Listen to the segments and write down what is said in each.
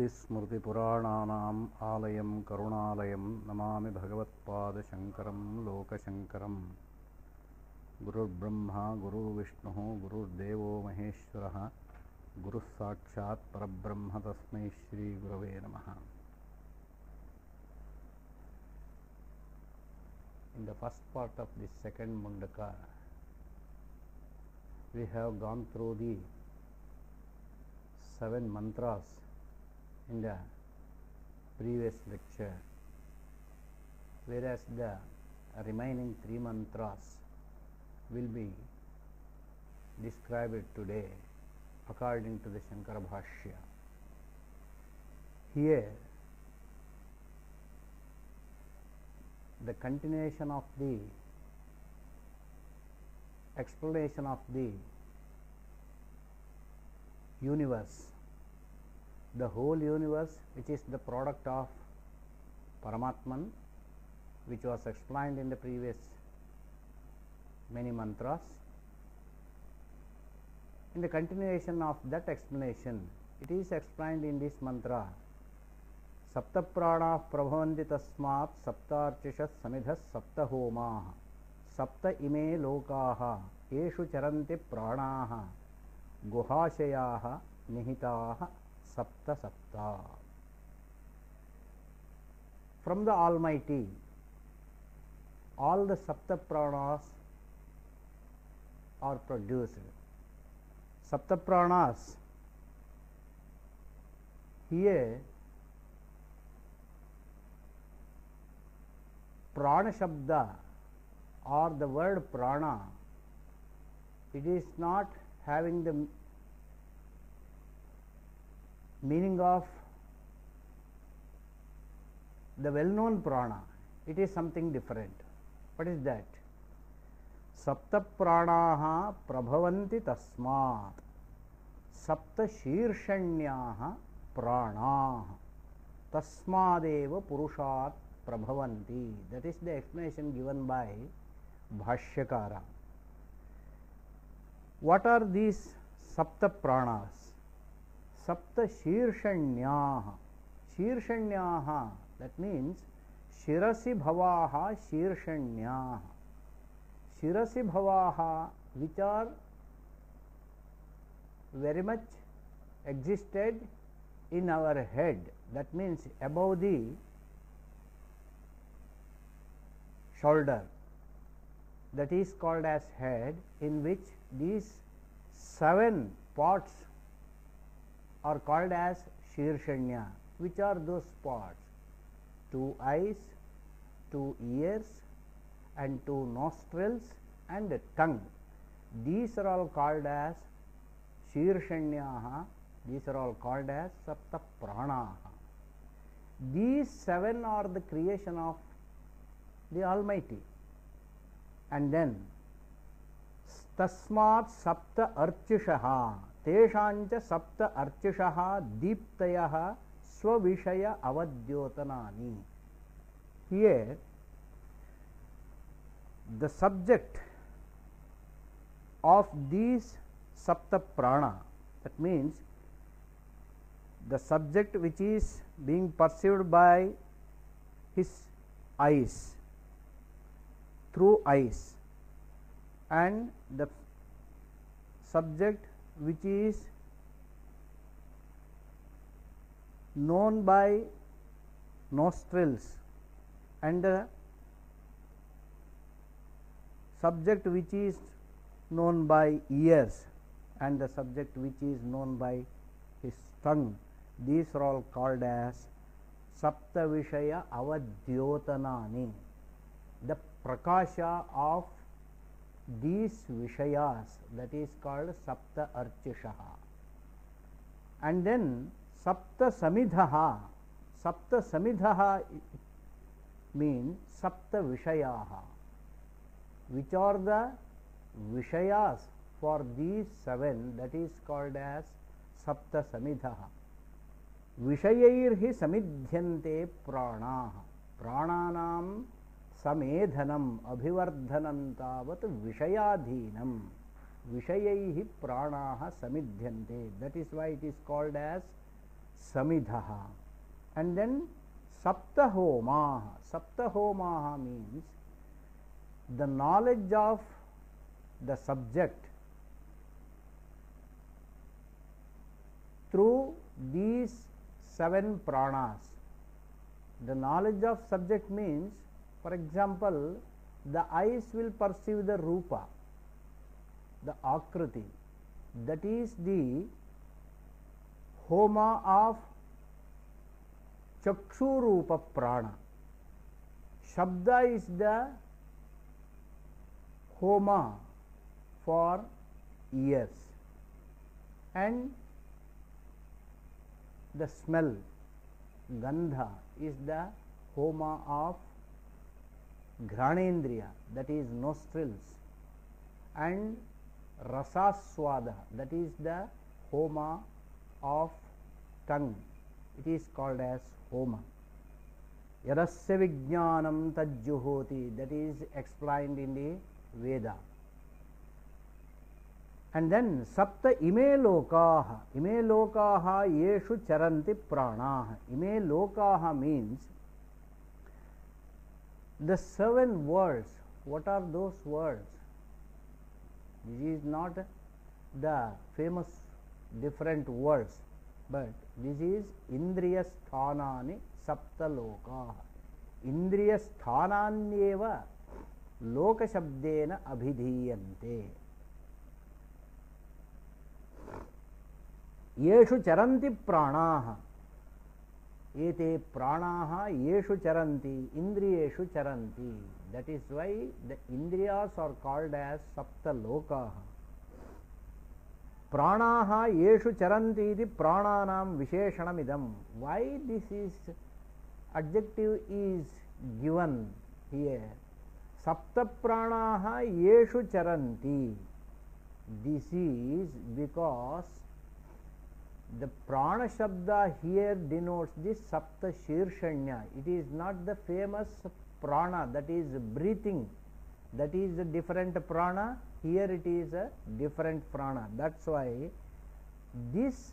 श्रुतिस्मृतिपुराणानाम् आलयं करुणालयं नमामि भगवत्पादशङ्करं लोकशङ्करं। गुरुर्ब्रह्मा गुरुर्विष्णुः गुरुर्देवो महेश्वरः गुरुः साक्षात् परब्रह्म तस्मै श्रीगुरवे नमः। In the first part of this second Mundaka, we have gone through the 7 mantras in the previous lecture, whereas the remaining 3 mantras will be described today according to the Shankara Bhashya. Here the continuation of the explanation of the universe, the whole universe, which is the product of Paramatman, which was explained in the previous many mantras. In the continuation of that explanation, it is explained in this mantra, Sapta prana prabhavanti tasmat saptarchishas samidhas sapta homaah sapta ime lokaah eshu charanti pranaah guhashayaah nihitaah sapta sapta. From the Almighty, all the sapta pranas are produced. Sapta pranas, here prana shabda or the word prana, it is not having the meaning of the well-known prana. It is something different. What is that? Sapta pranaha prabhavanti tasmat sapta shirshanyah pranaah tasmadeva purushat prabhavanti. That is the explanation given by Bhashyakara. What are these sapta pranas? Sapta shirshanyah. Shirshanyah, that means shirasi bhavaha shirshanyah. Shirasi bhavaha, which are very much existed in our head, that means above the shoulder, that is called as head, in which these 7 parts are called as shirshanya. Which are those parts? 2 eyes, 2 ears, and 2 nostrils and a tongue. These are all called as shirshanyah. These are all called as sapta pranaah. These 7 are the creation of the Almighty. And then tasmat sapta archishaha teshancha sapta archishaha deeptayah svavishaya avadyotanani. Here the subject of these sapta prana, that means the subject which is being perceived by his eyes, through eyes, and the subject which is known by nostrils, and the subject which is known by ears, and the subject which is known by his tongue. These are all called as sapta vishaya avadyotanani. The prakasha of these vishayas, that is called sapta archishaha. And then sapta samidhaha. Sapta samidhaha means sapta vishayaha. Which are the vishayas for these 7? That is called as sapta samidhaha. Vishayairhi samidhyante pranaah. Prananam samedhanam abhivardhanam tavat vishayadhinam. Vishayaihi pranaah samidhyante. That is why it is called as Samidhaha. And then Saptahomaha. Saptahomaha means the knowledge of the subject through these 7 pranas. The knowledge of subject means, for example, the eyes will perceive the rupa, the akriti, that is the homa of chakshu rupa prana. Shabda is the homa for ears, and the smell, gandha, is the homa of Granendriya, that is nostrils, and rasaswada, that is the homa of tongue. It is called as homa. Yadasya vijnanam tajjuhoti, that is explained in the Veda. And then sapta ime lokaha. Ime lokaha yeshu charanti pranaha. Ime lokaha means the 7 worlds. What are those worlds? This is not the famous different worlds, but this is indriya sthanani sapta lokaha. Indriya sthananyeva loka shabdena abhidhiyante. येषु चरन्ति प्राणाः. एते प्राणाः येषु चरन्ति, इंद्रियेषु चरन्ति. That is why the indriyas are called as sapta lokaः. प्राणाः येषु चरन्ति इति प्राणानां विशेषणमिदं. Why this is adjective is given here? Sapta प्राणाः येषु चरन्ति. This is because the prana shabda here denotes this sapta shirshanya. It is not the famous prana, that is breathing, that is a different prana. Here it is a different prana. That's why this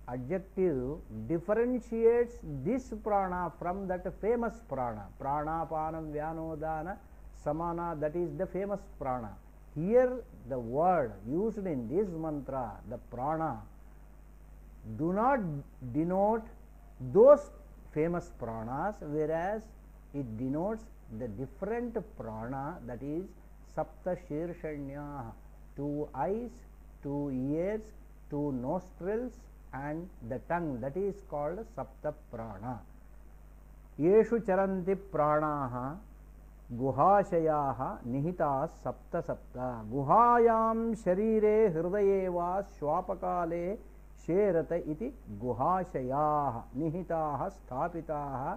adjective differentiates this prana from that famous prana. Pranapanam vyanodana samana, that is the famous prana. Here the word used in this mantra, the prana, do not denote those famous pranas, whereas it denotes the different prana, that is sapta shirshanya, 2 eyes, 2 ears, 2 nostrils, and the tongue, that is called sapta prana. Yeshu charanti pranaha guhashayaha nihitas sapta sapta. Guhayam sharire hridaye va swapakale शेरत इति गुहाशयाः निहिताः स्थापिताः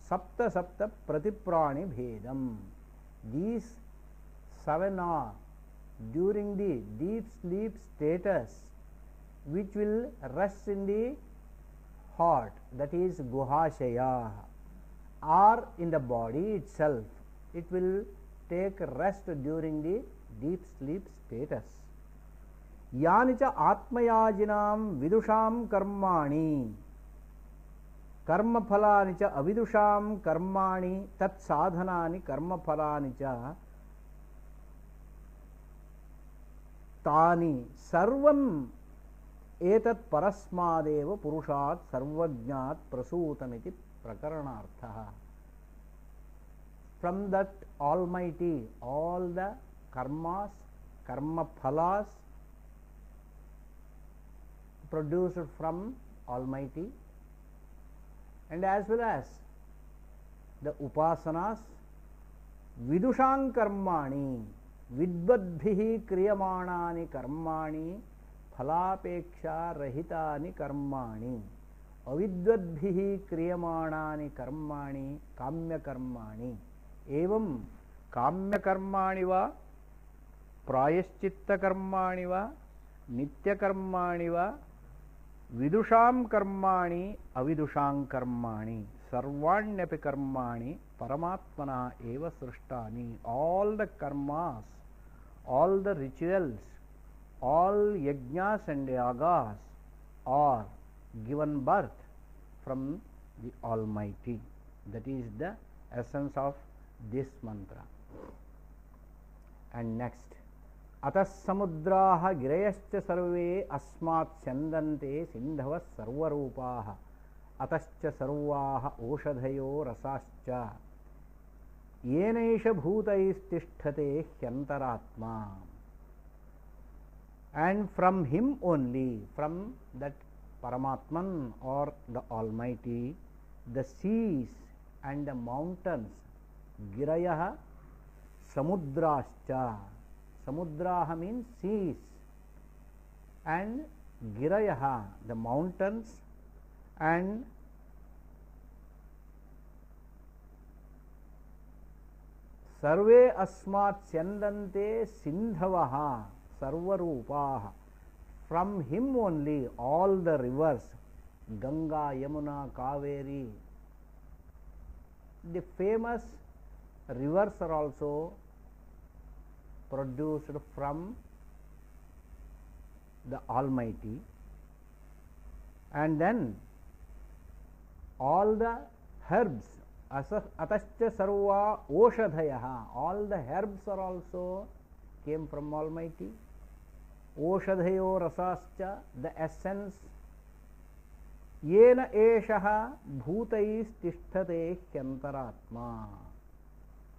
सप्त सप्त प्रतिप्राणि भेदम. These 7 are during the deep sleep status, which will rest in the heart, that is guhashayah, or in the body itself. It will take rest during the deep sleep status. यानि च आत्मयाजिनां विदुषां कर्माणि कर्मफलानि च अविदुषां कर्माणि तत्साधनानि कर्मफलानि च तानि सर्वं एतत् परस्मादेव पुरुषात् सर्वज्ञात् प्रसूतमिति प्रकरणार्थः. From that Almighty, all the karmas, karma phalas produced from Almighty, and as well as the upasanas, vidushang karmani, vidvadbhihi kriyamanani karmani, phalapeksha rahitani karmani, avidvadbhihi kriyamanani karmani, kamya karmani. एवं काम्य कर्माणि वा प्रायश्चित्त कर्माणि वा नित्य कर्माणि वा विदुषां कर्माणि अविदुषां कर्माणि सर्वाण्यपि कर्माणि परमात्मना एव सृष्टानि. All the karmas, all the rituals, all yajnas and yagas are given birth from the Almighty. That is the essence of this mantra. And next, अतः समुद्राः गिरयश्च सर्वे अस्मात् स्यन्दन्ते सिन्धवः सर्वरूपाः अतश्च सर्वाः ओषधयो रसाश्च येनैष भूतैस्तिष्ठते ह्यन्तरात्मा. And from him only, from that Paramatman or the Almighty, the seas and the mountains, Girayah Samudrascha. Samudraha means seas, and Girayah, the mountains, and Sarve Asmat Syandante Sindhavaha Sarvarupaha. From him only all the rivers, Ganga, Yamuna, Kaveri, the famous rivers are also produced from the Almighty. And then all the herbs, atascha sarva oshadhayaha, all the herbs are also came from Almighty. Oshadhayo rasascha, the essence. Yena eshaha bhutais tishthate hyantaratma.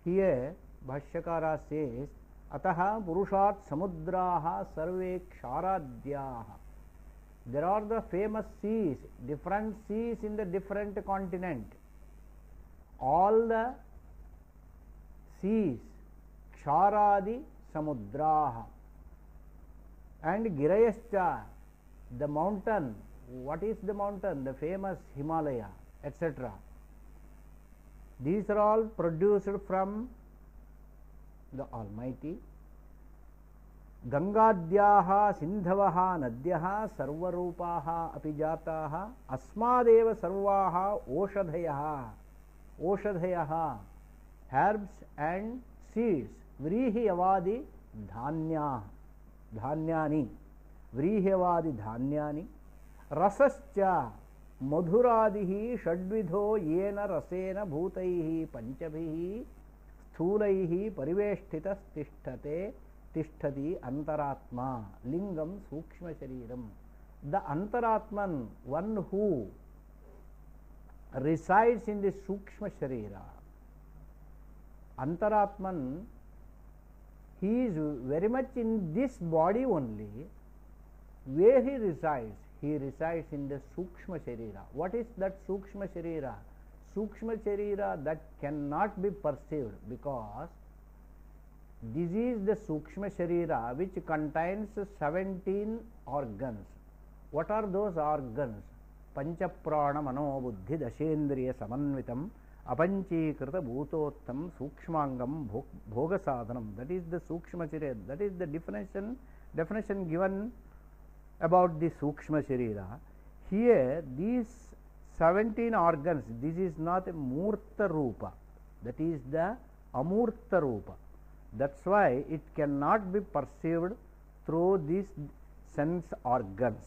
Here Bhashyakara says, Ataha Purushat Samudraha Sarve Ksharadhyaha. There are the famous seas, different seas in the different continent. All the seas, Ksharadi Samudraha. And Girayascha, the mountain. What is the mountain? The famous Himalaya, etc. These are all produced from the Almighty. Gangadhyaha Sindhavaha Nadhyaha Sarvarupaha Apijataha Asmadeva Sarvaha Oshadhayaha. Oshadhayaha, herbs and seeds. Vrihi Avadi Dhanya. Dhanyani. Vrihi Avadi Dhanyani. Rasascha Madhuradihi Shadvidho Yena Rasena Bhutaihi Panchabhihi Sthulaihi Pariveshtitas Tishthate Tishtati Antaratma Lingam Sukshma Shariram. The Antaratman, one who resides in the Sukshma Sharira. Antaratman, he is very much in this body only. Where he resides? He resides in the Sukshma Sharira. What is that Sukshma Sharira? Sukshma Sharira that cannot be perceived, because this is the Sukshma Sharira which contains 17 organs. What are those organs? Panchaprana Mano Buddhi Dashendriya Samanvitam Apanchīkrita Bhutottam Sukshmangam Bhoga Sadhanam. That is the Sukshma Sharira. That is the definition given about the Sukshma Sharira. Here these 17 organs, this is not a Murta Rupa, that is the Amurta Rupa. That's why it cannot be perceived through these sense organs.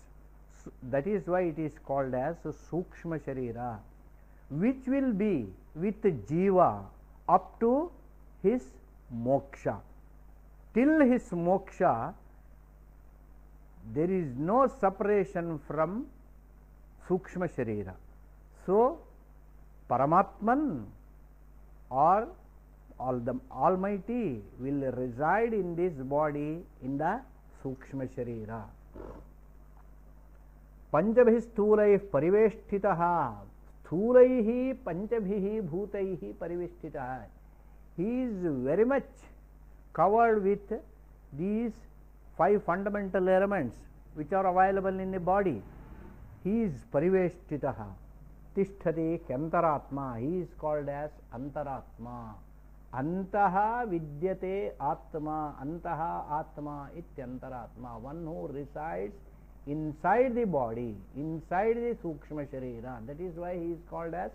That is why it is called as Sukshma Sharira, which will be with Jiva up to his moksha. Till his moksha, there is no separation from Sukshma Sharira. So, Paramatman or the Almighty will reside in this body in the Sukshma Sharira. Panchabhi Sthulaih Pariveshtitaha. Sthulaihi Panchabhihi Bhutaihi Pariveshtitaha. He is very much covered with these 5 fundamental elements which are available in the body. He is Pariveshtitaha. Tishtati Antaratma. He is called as Antaratma. Antaha Vidyate Atma. Antaha Atma Ityantaratma. One who resides inside the body, inside the Sukshma Sharira. That is why he is called as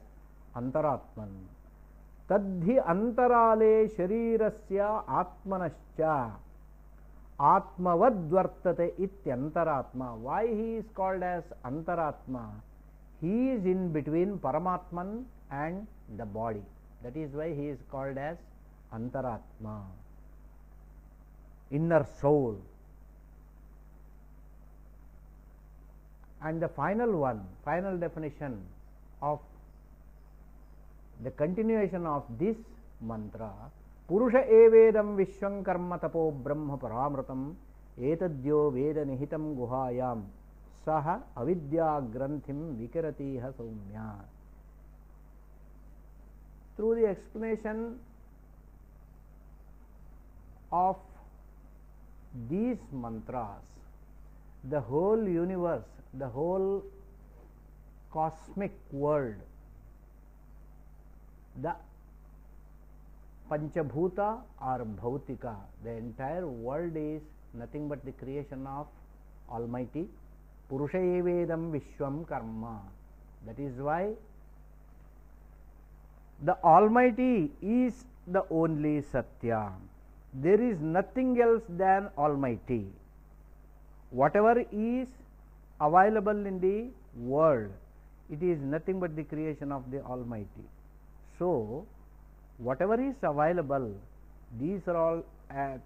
Antaratman. Tadhi Antarale Sharirasya Atmanascha Atmavad Vartate Ityantaratma. Why he is called as Antaratma? he is in between Paramatman and the body. That is why he is called as Antaratma, inner soul. And the final definition of the continuation of this mantra, Purusha evedam vishwam karma tapo brahma paramritam etadyo veda nihitam guhayam saha avidya granthim vikiratiha soumya. Through the explanation of these mantras, the whole universe, the whole cosmic world, the Panchabhuta or Bhautika, the entire world is nothing but the creation of Almighty. Purusha evedam vishwam karma. That is why the Almighty is the only Satya. There is nothing else than Almighty. Whatever is available in the world, it is nothing but the creation of the Almighty. So, whatever is available, these are all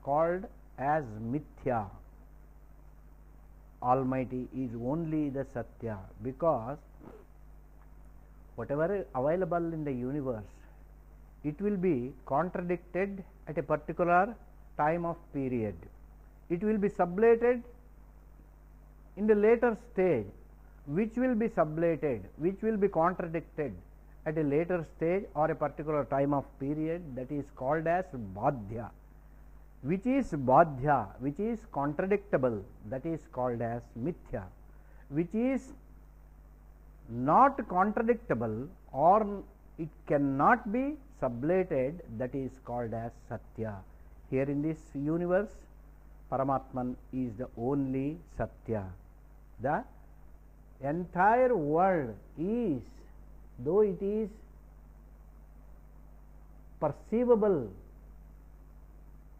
called as Mithya. Almighty is only the Satya, because whatever is available in the universe, it will be contradicted at a particular time of period. It will be sublated in the later stage, which will be sublated, which will be contradicted at a later stage or a particular time of period. That is called as Badhya. Which is Badhya, which is contradictable, that is called as Mithya. Which is not contradictable or it cannot be sublated, that is called as Satya. Here in this universe, Paramatman is the only Satya. The entire world is, though it is perceivable,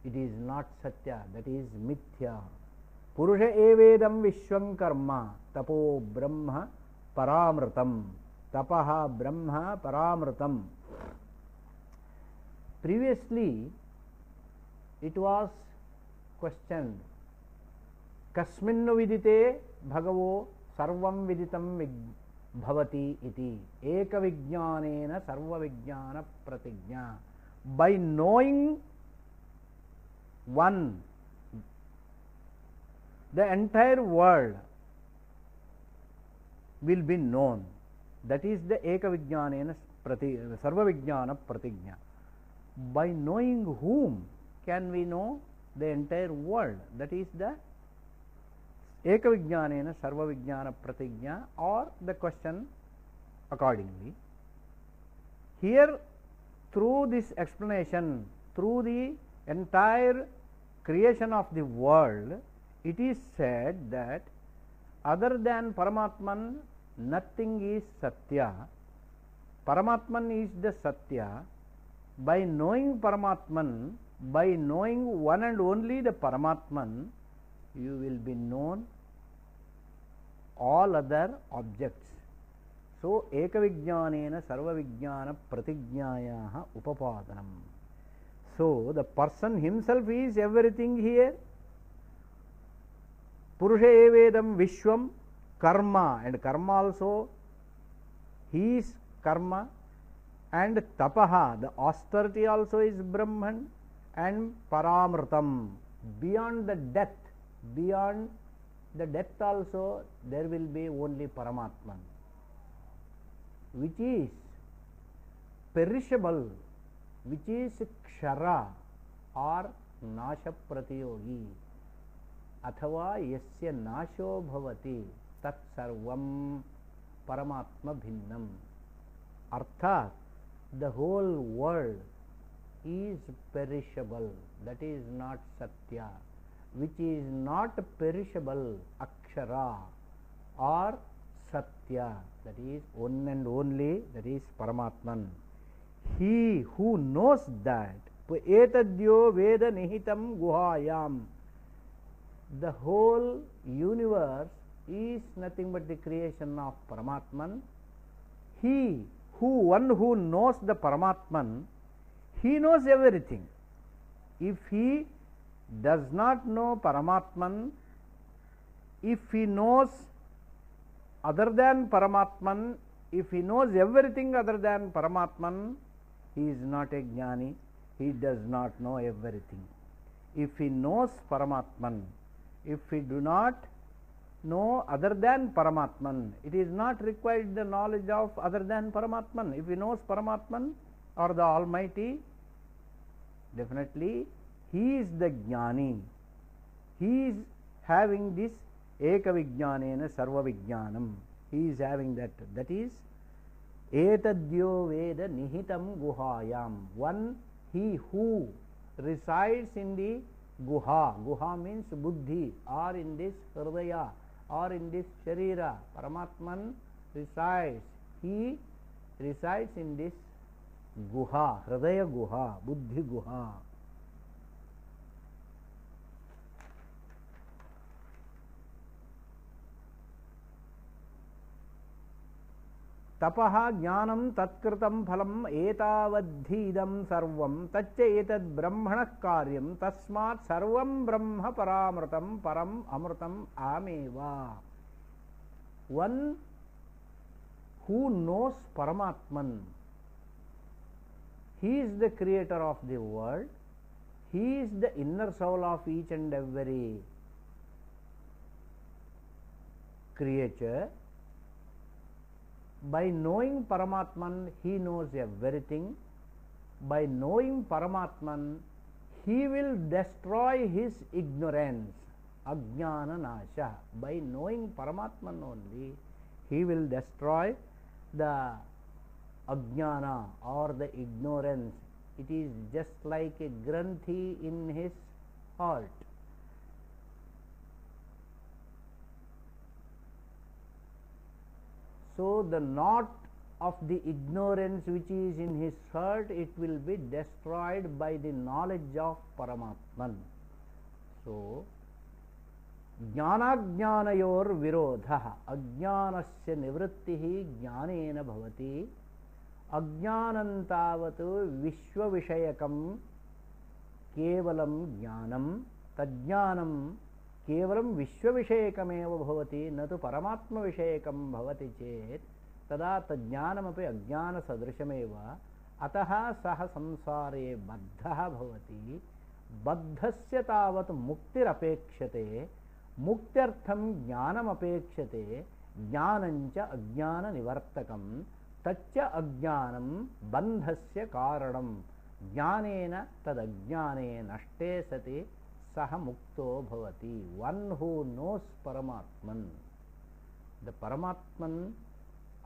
it is not Satya, that is Mithya. Purusha evedam vishwam karma tapo brahma paramritam. Tapaha brahma paramritam. Previously, it was questioned, Kasminnu vidite bhagavo sarvam viditam bhavati iti eka vijnanena sarva vijnana pratigna. By knowing one, the entire world will be known. That is the eka vijnanena sarva vijnana pratigna. By knowing whom can we know the entire world? That is the eka vijnanena sarva vijnana pratigna, or the question accordingly. Here, through this explanation, through the entire creation of the world, it is said that other than Paramatman, nothing is Satya. Paramatman is the Satya. By knowing Paramatman, by knowing one and only the Paramatman, you will be known all other objects. So, eka vijnanena sarva vijnana pratignayaha upapadanam. So, the person himself is everything here. Purusha evedam vishwam karma, and karma also, he is karma, and tapaha, the austerity also is Brahman, and paramritam, beyond the death, beyond the death also there will be only Paramatman, which is perishable, which is kshara or nasha pratiyogi, athava yasya nasho bhavati tat sarvam Paramatma bhinnam. Arthat, the whole world is perishable, that is not Satya. Which is not perishable, akshara or Satya, that is one and only, that is Paramatman. He who knows that, etadyo veda nihitam guhayam, the whole universe is nothing but the creation of Paramatman, one who knows the Paramatman, he knows everything. If he does not know Paramatman, if he knows other than Paramatman, if he knows everything other than Paramatman, he is not a Jnani, he does not know everything. If he knows Paramatman, if he do not know other than Paramatman, it is not required the knowledge of other than Paramatman. If he knows Paramatman or the Almighty, definitely he is the Jnani. He is having this Eka Vijnanena Sarva Vijnanam. He is having that. That is Etadyo Veda Nihitam Guhayam. One, he who resides in the Guha. Guha means Buddhi, or in this Hridaya, or in this Sharira. Paramatman resides. He resides in this Guha, Hridaya Guha, Buddhi Guha. Tapaha jnanam tatkritam phalam etavadhidam sarvam tacca etad brahmana karyam tasmat sarvam brahma paramritam param amritam ameva. One who knows Paramatman, he is the creator of the world, he is the inner soul of each and every creature. By knowing Paramatman, he knows everything. By knowing Paramatman, he will destroy his ignorance, ajnana nasha. By knowing Paramatman only, he will destroy the ajnana or the ignorance. It is just like a granthi in his heart. So the knot of the ignorance which is in his heart, it will be destroyed by the knowledge of Paramatman. So jnanajnanayor virodha ajnanasya nivrittihi jnanena bhavati ajnanantavatu vishvavishayakam kevalam jnanam tadjnanam केवलं विश्वविषयकमेव भवति न तु परमात्मविषयकं भवति चेत् तदा तज्ज्ञानमपि अज्ञानसदृशमेव अतः सः संसारे बद्धः भवति बद्धस्य तावत् मुक्तिरपेक्षते मुक्त्यर्थं ज्ञानमपेक्षते ज्ञानञ्च अज्ञाननिवर्तकं तच्च अज्ञानं बन्धस्य कारणं ज्ञानेन तदज्ञाने नष्टे सति Saha mukto bhavati. One who knows Paramatman, the Paramatman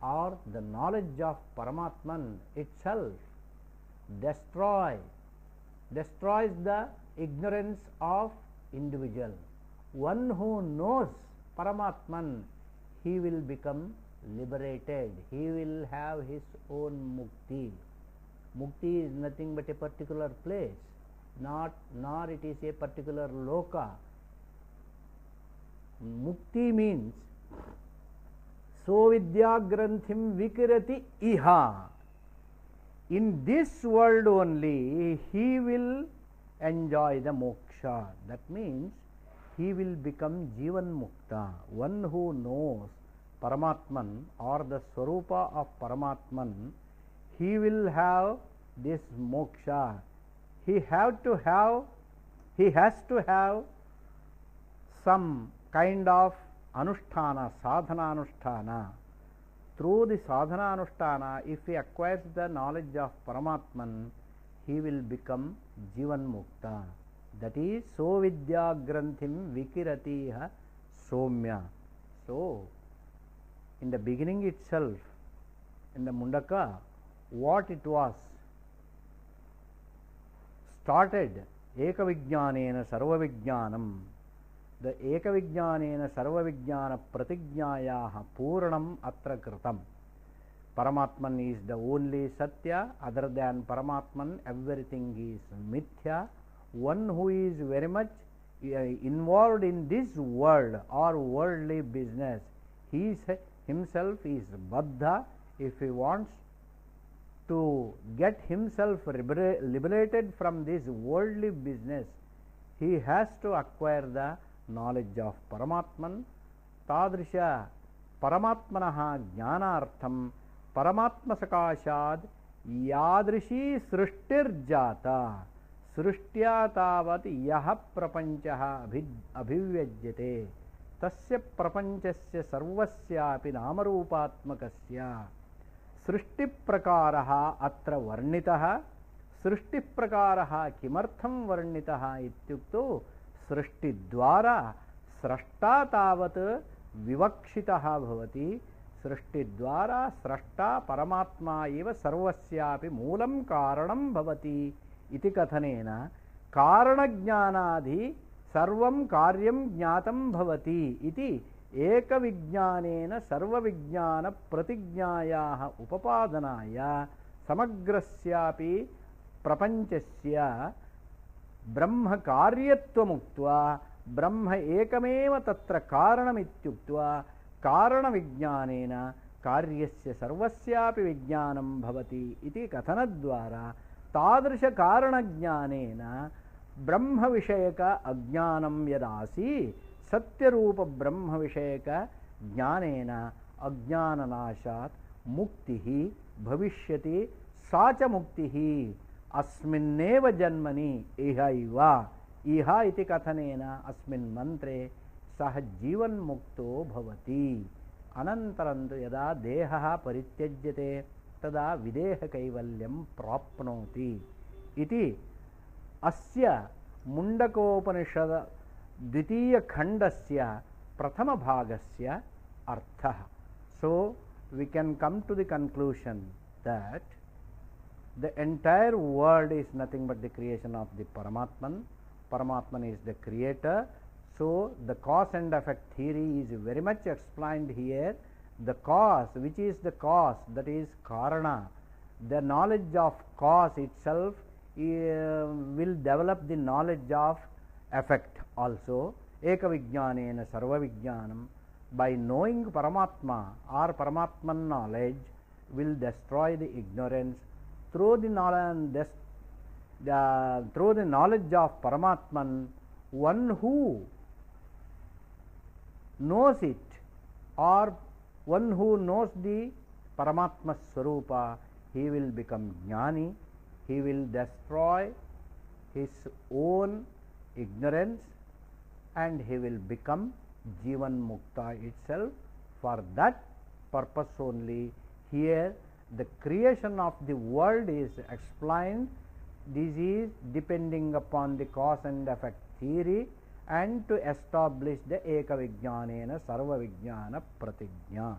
or the knowledge of Paramatman itself destroys the ignorance of individual. One who knows Paramatman, he will become liberated. He will have his own mukti. Mukti is nothing but a particular place. Nor it is a particular loka. Mukti means so vidya granthim vikirati iha. In this world only he will enjoy the moksha. That means he will become jivan mukta. One who knows Paramatman or the Swarupa of Paramatman, he will have this moksha. He has to have some kind of anusthana, sadhana anusthana. Through the sadhana anusthana, if he acquires the knowledge of Paramatman, he will become jivan mukta. That is so vidya granthim vikiratiha somya. So in the beginning itself, in the Mundaka, what it was started Eka Vijnanena Sarva Vijnanam. The Eka Vijnanena Sarva Vijnana Pratignayaha Puranam Atra Kritam. Paramatman is the only Satya. Other than Paramatman, everything is Mithya. One who is very much involved in this world or worldly business, he himself is Baddha. if he wants to get himself liberated from this worldly business, he has to acquire the knowledge of Paramatman. Tadrisha Paramatmanaha Jnanartham Paramatma Sakashad Yadrishi Srishtirjata Srishtya Tavat Yaha Prapanchaha Abhivyajyate Tasya Prapanchasya Sarvasyapi Namarupatmakasya Srishti Prakaraha Atra Varnitaha Srishti Prakaraha Kimartham Varnitaha Ityukto Srishti Dwara Srashta Tavat Vivakshitaha Bhavati Srishti Dwara Srashta Paramatma Eva Sarvasyapi Moolam Karanam Bhavati Iti Kathanena Karana Jnanadhi Sarvam Karyam Jnatam Bhavati Iti Eka Vijnanena Sarva Vijnana Pratignayaha Upapadanaya Samagrasyapi Prapanchasya Brahma Karyatva Muktva Brahma Ekameva Tatra Karanam Ityuktva Karana Vijnanena Karyasya Sarvasyapi Vijnanam Bhavati Iti Kathanadvara Tadrisha Karana Jnanena Brahma Vishayaka Ajnanam Yadasi Satya Rupa Brahma Vishayaka Jnanena Ajnana Nashat Muktihi Bhavishyati Sacha Muktihi Asminneva Janmani Iha Iva Iha iti Kathanena Asmin Mantre Sah Jivan Mukto Bhavati Anantarantu Yada Dehaha Parityajyate Tada Videha Kaivalyam Prapnoti Iti Asya Mundakopanishad Dvitiya Khandasya Prathama Bhagasya Arthaha. So we can come to the conclusion that the entire world is nothing but the creation of the Paramatman. Paramatman is the creator. So the cause and effect theory is very much explained here. The cause, which is the cause, that is Karana. The knowledge of cause itself will develop the knowledge of effect also. Eka Vijnanena Sarva Vijnanam. By knowing Paramatma or Paramatman knowledge will destroy the ignorance. Through the knowledge of Paramatman, one who knows it or one who knows the Paramatma Swarupa, he will become Jnani, he will destroy his own ignorance and he will become Jivan Mukta itself. For that purpose only here the creation of the world is explained. This is depending upon the cause and effect theory and to establish the Eka Vijnanena Sarva Vijnana Pratigna.